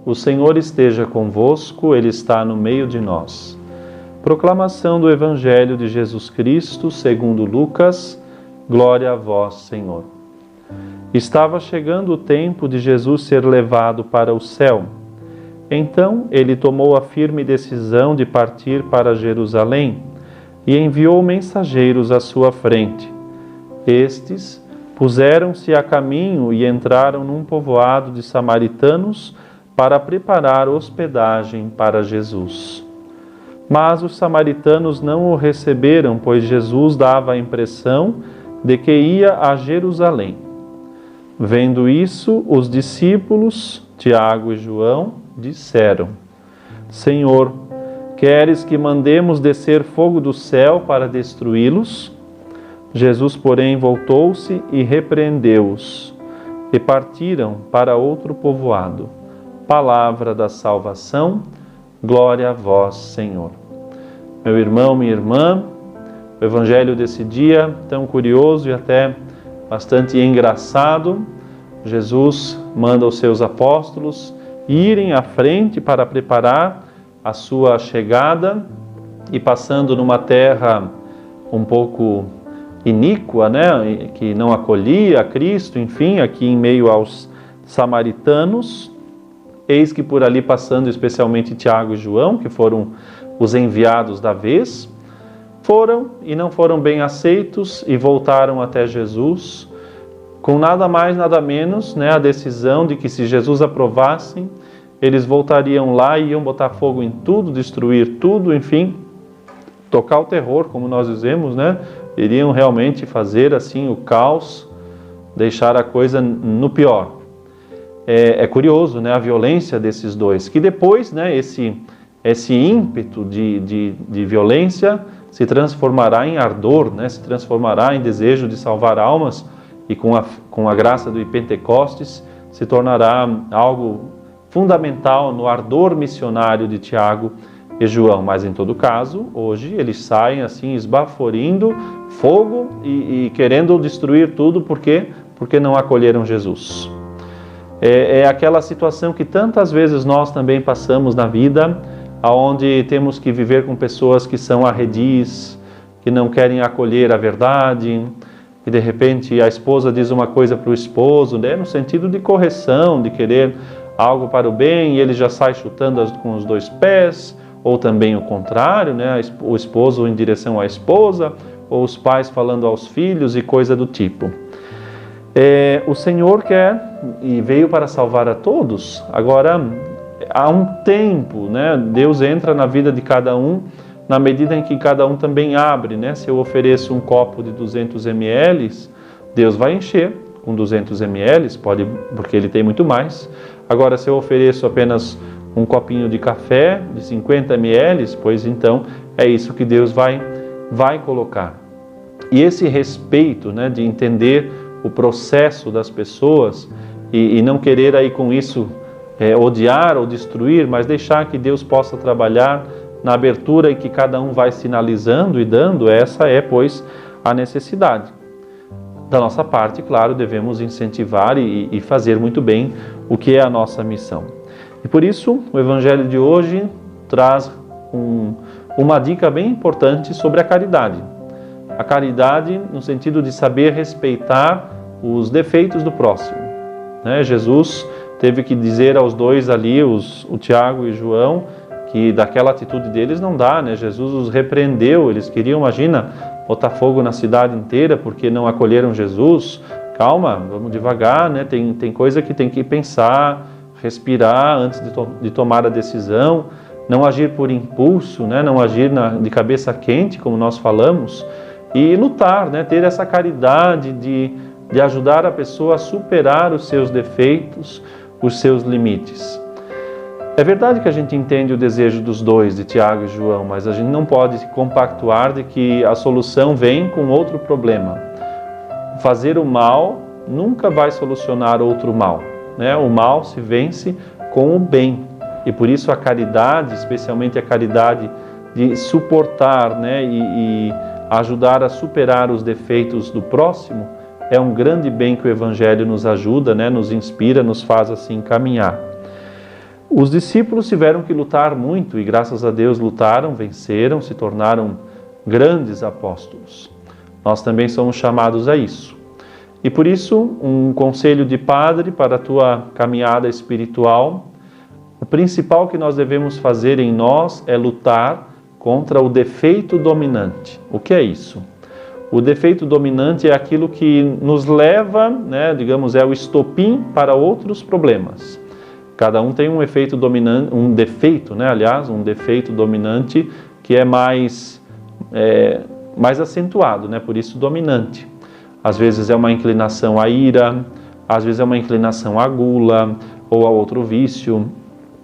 O Senhor esteja convosco, Ele está no meio de nós. Proclamação do Evangelho de Jesus Cristo, segundo Lucas. Glória a vós, Senhor. Estava chegando o tempo de Jesus ser levado para o céu. Então ele tomou a firme decisão de partir para Jerusalém e enviou mensageiros à sua frente. Estes puseram-se a caminho e entraram num povoado de samaritanos para preparar hospedagem para Jesus. Mas os samaritanos não o receberam, pois Jesus dava a impressão de que ia a Jerusalém. Vendo isso, os discípulos, Tiago e João, disseram: Senhor, queres que mandemos descer fogo do céu para destruí-los? Jesus, porém, voltou-se e repreendeu-os, e partiram para outro povoado. Palavra da salvação, glória a vós, Senhor. Meu irmão, minha irmã, o evangelho desse dia, tão curioso e até bastante engraçado. Jesus manda os seus apóstolos irem à frente para preparar a sua chegada e passando numa terra um pouco iníqua, né, que não acolhia a Cristo, enfim, aqui em meio aos samaritanos. Eis que por ali passando especialmente Tiago e João, que foram os enviados da vez, foram e não foram bem aceitos e voltaram até Jesus, com nada mais, nada menos, né, a decisão de que se Jesus aprovasse, eles voltariam lá e iam botar fogo em tudo, destruir tudo, enfim, tocar o terror, como nós dizemos, né? Iriam realmente fazer assim o caos, deixar a coisa no pior. É curioso, né, a violência desses dois, que depois, né, esse ímpeto de violência se transformará em ardor, né, se transformará em desejo de salvar almas e com a graça do Pentecostes se tornará algo fundamental no ardor missionário de Tiago e João. Mas em todo caso, hoje eles saem assim esbaforindo fogo e querendo destruir tudo, porque não acolheram Jesus. É aquela situação que tantas vezes nós também passamos na vida, onde temos que viver com pessoas que são arredis, que não querem acolher a verdade, e de repente a esposa diz uma coisa para o esposo, né, no sentido de correção, de querer algo para o bem, e ele já sai chutando com os dois pés, ou também o contrário, né, o esposo em direção à esposa, ou os pais falando aos filhos e coisa do tipo. O Senhor quer e veio para salvar a todos. Agora, há um tempo, né, Deus entra na vida de cada um na medida em que cada um também abre, né? Se eu ofereço um copo de 200 ml, Deus vai encher com 200 ml, pode, porque Ele tem muito mais. Agora, se eu ofereço apenas um copinho de café de 50 ml, pois então é isso que Deus vai colocar. E esse respeito, né, de entender o processo das pessoas e não querer aí com isso odiar ou destruir, mas deixar que Deus possa trabalhar na abertura em que cada um vai sinalizando e dando, essa é, pois, a necessidade. Da nossa parte, claro, devemos incentivar e fazer muito bem o que é a nossa missão. E por isso, o Evangelho de hoje traz uma dica bem importante sobre a caridade. A caridade no sentido de saber respeitar os defeitos do próximo, né? Jesus teve que dizer aos dois ali, o Tiago e João, que daquela atitude deles não dá, né? Jesus os repreendeu, eles queriam, imagina, botar fogo na cidade inteira porque não acolheram Jesus. Calma, vamos devagar, né? Tem coisa que tem que pensar, respirar antes de tomar a decisão, não agir por impulso, né? Não agir de cabeça quente, como nós falamos, e lutar, né? Ter essa caridade de ajudar a pessoa a superar os seus defeitos, os seus limites. É verdade que a gente entende o desejo dos dois, de Tiago e João, mas a gente não pode se compactuar de que a solução vem com outro problema. Fazer o mal nunca vai solucionar outro mal, né? O mal se vence com o bem. E por isso a caridade, especialmente a caridade de suportar, né, e ajudar a superar os defeitos do próximo, é um grande bem que o Evangelho nos ajuda, né, nos inspira, nos faz assim caminhar. Os discípulos tiveram que lutar muito e, graças a Deus, lutaram, venceram, se tornaram grandes apóstolos. Nós também somos chamados a isso. E por isso, um conselho de padre para a tua caminhada espiritual: o principal que nós devemos fazer em nós é lutar contra o defeito dominante. O que é isso? O defeito dominante é aquilo que nos leva, digamos, é o estopim para outros problemas. Cada um tem um defeito dominante que é mais acentuado, por isso dominante. Às vezes é uma inclinação à ira, às vezes é uma inclinação à gula ou a outro vício,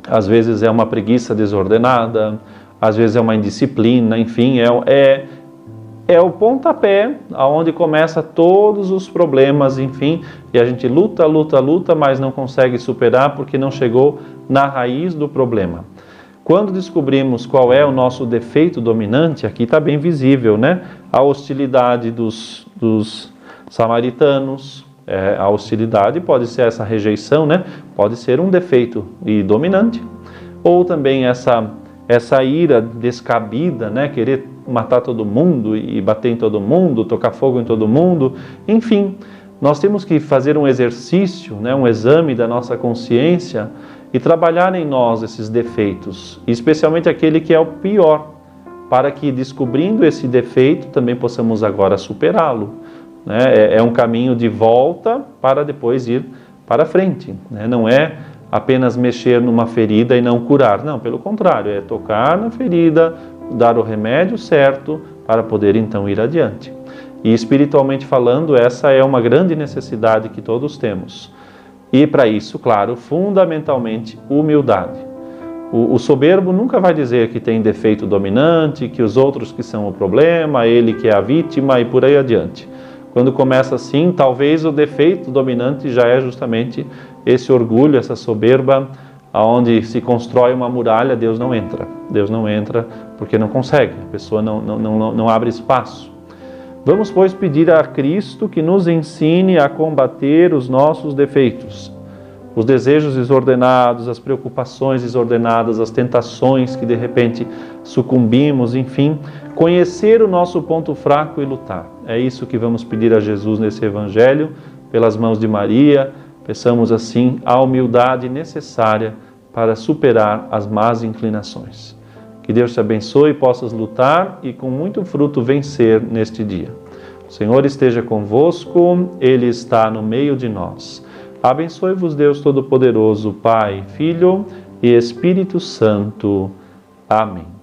às vezes é uma preguiça desordenada, às vezes é uma indisciplina, enfim, é o pontapé aonde começa todos os problemas, enfim, e a gente luta, mas não consegue superar porque não chegou na raiz do problema. Quando descobrimos qual é o nosso defeito dominante, aqui está bem visível, A hostilidade dos samaritanos, a hostilidade pode ser essa rejeição, Pode ser um defeito e dominante, ou também essa ira descabida, querer matar todo mundo e bater em todo mundo, tocar fogo em todo mundo, enfim, nós temos que fazer um exercício, um exame da nossa consciência e trabalhar em nós esses defeitos, especialmente aquele que é o pior, para que, descobrindo esse defeito, também possamos agora superá-lo. É um caminho de volta para depois ir para frente, Não é apenas mexer numa ferida e não curar, não, pelo contrário, é tocar na ferida, dar o remédio certo para poder então ir adiante. E espiritualmente falando, essa é uma grande necessidade que todos temos. E para isso, claro, fundamentalmente, humildade. O soberbo nunca vai dizer que tem defeito dominante, que os outros que são o problema, ele que é a vítima e por aí adiante. Quando começa assim, talvez o defeito dominante já é justamente esse orgulho, essa soberba, aonde se constrói uma muralha, Deus não entra. Deus não entra porque não consegue, a pessoa não abre espaço. Vamos, pois, pedir a Cristo que nos ensine a combater os nossos defeitos, os desejos desordenados, as preocupações desordenadas, as tentações que de repente sucumbimos, enfim, conhecer o nosso ponto fraco e lutar. É isso que vamos pedir a Jesus nesse Evangelho, pelas mãos de Maria. Peçamos assim a humildade necessária para superar as más inclinações. Que Deus te abençoe e possas lutar e com muito fruto vencer neste dia. O Senhor esteja convosco, Ele está no meio de nós. Abençoe-vos Deus Todo-Poderoso, Pai, Filho e Espírito Santo. Amém.